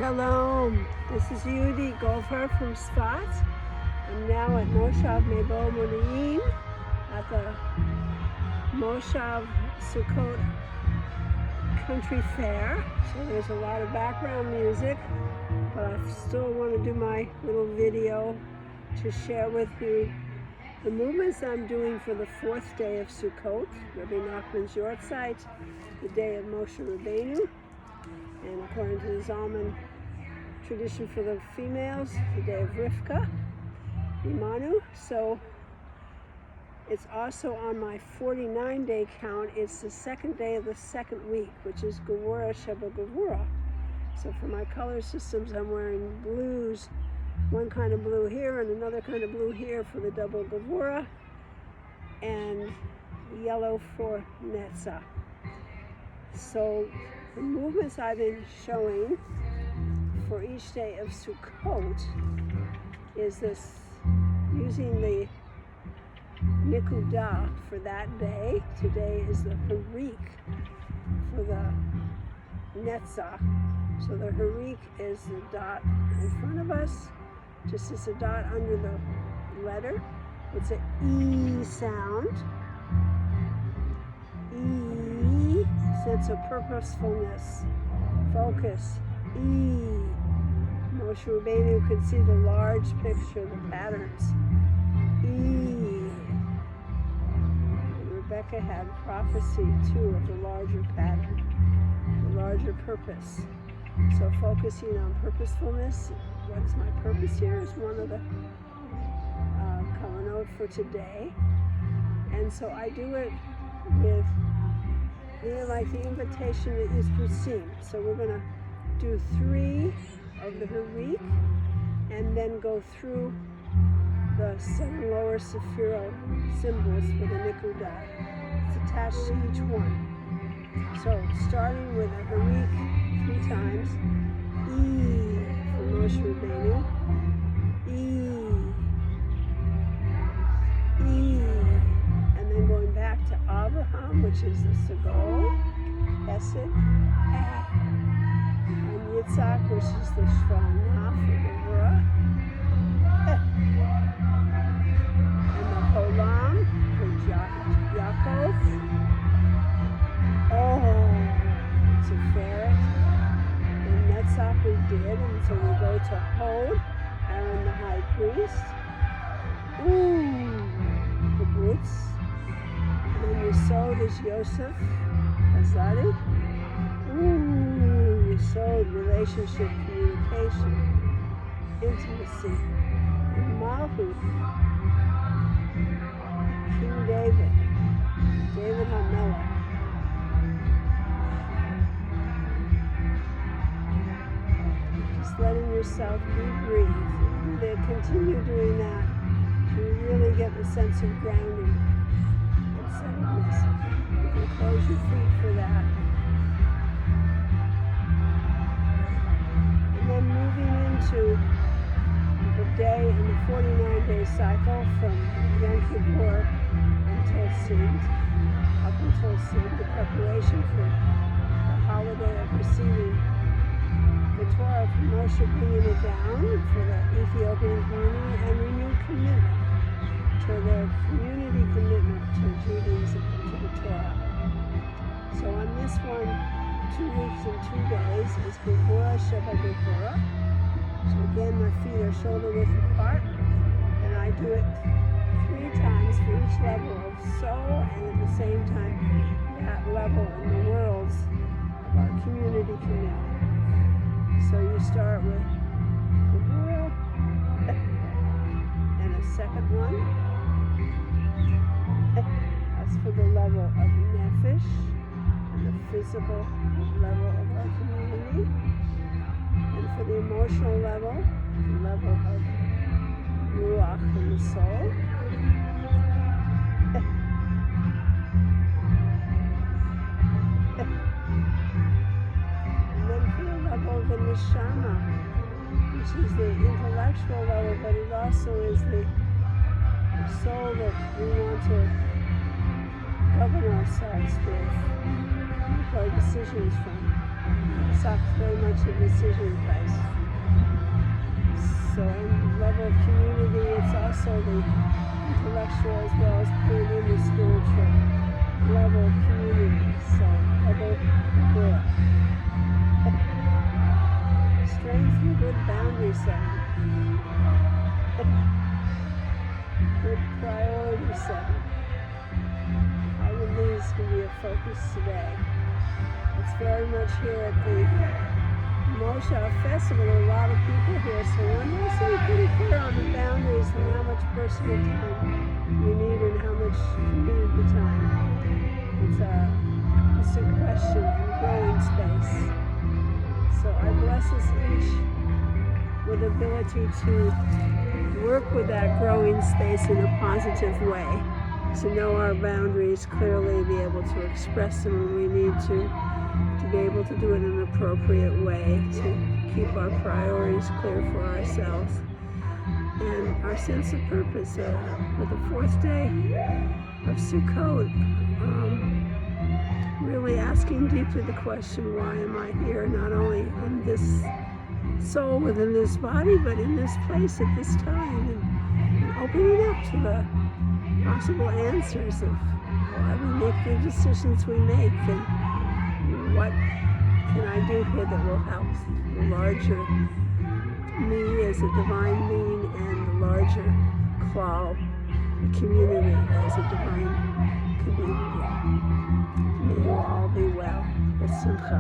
Shalom, this is Yehudit from Tzfat. I'm now at Moshav Mebo Modi'in at the Moshav Sukkot Country Fair. So there's a lot of background music, but I still want to do my little video to share with you the movements I'm doing for the fourth day of Sukkot, Rabbi Nachman's Yortzeit, the day of Moshe Rabbeinu, and according to the Zalman tradition for the females, the day of Rivka, Imanu. So it's also on my 49-day count. It's the second day of the second week, which is Gevurah Sheba Gevurah. So for my color systems, I'm wearing blues, one kind of blue here and another kind of blue here for the double Gevurah, and yellow for Netzach. So the movements I've been showing for each day of Sukkot is this, using the nikudah for that day. Today is the Chirik for the Netzach. So the Chirik is the dot in front of us, just as a dot under the letter. It's an E sound. E, sense of purposefulness, focus. E. Moshe Rabbeinu could see the large picture, the patterns. E. And Rebecca had prophecy too of the larger pattern, the larger purpose. So focusing on purposefulness, what is my purpose here, is one of the commemorates for today. And so I do it with, like the invitation that is Pusim. So we're going to do 3 of the Chirik and then go through the 7 lower sefirot symbols for the nikudah. It's attached to each one. So starting with a Chirik 3 times, E for Moshe Rabbeinu, E, and then going back to Abraham, which is the Sigd, Chesed, and Yitzhak, which is the Cheshvan for Gevurah, and the Holam for Yaakov, it's a ferret, and Netzach we did, and so we go to Hod, Aaron the high priest, the boots, and then Yesod is Yosef, Azadi, Yesod, relationship, communication, intimacy, and Malchut, King David, David HaMelech. Just letting yourself be breathed. Then continue doing that to really get the sense of grounding and centeredness. You can close your feet for that. And then moving into the day in the 49-day cycle from Yom Kippur until Sigd, up until Sigd, the preparation for the holiday of receiving the Torah from Moshe, bringing it down for the Ethiopian community, and renewed commitment to their community commitment to Judaism and to the Torah. So on this one, 2 weeks and 2 days is Gevurah Sheba Gevurah. So again, my feet are shoulder width apart, and I do it 3 times for each level of soul, and at the same time, that level in the worlds of our community commitment. So you start with Gevurah, and a second one. That's for the level of nefesh, and the physical level of our community. And for the emotional level, the level of ruach and the soul. And then for the level of the neshama, which is the intellectual level, but it also is the soul that we want to govern ourselves with, make our decisions from. Netzach is very much a decision place. So on the level of community, it's also the intellectual as well as being in the spiritual level of community. So level Gevurah. Strength and good boundary setting. Good priority setting. All of these can be a focus today. It's very much here at the Moshav Festival. There are a lot of people here, so one has to be pretty clear on the boundaries and how much personal time you need and how much you need the time. It's a question and growing space. So I bless us each with the ability to work with that growing space in a positive way, to know our boundaries clearly, be able to express them when we need to be able to do it in an appropriate way, to keep our priorities clear for ourselves, and our sense of purpose. With the fourth day of Sukkot, really asking deeply the question, why am I here, not only in this soul within this body, but in this place at this time, and opening up to the possible answers of why we make the decisions we make, and what can I do here that will help the larger me as a divine being and the larger klal, the community as a divine community. May you all be well. With simcha.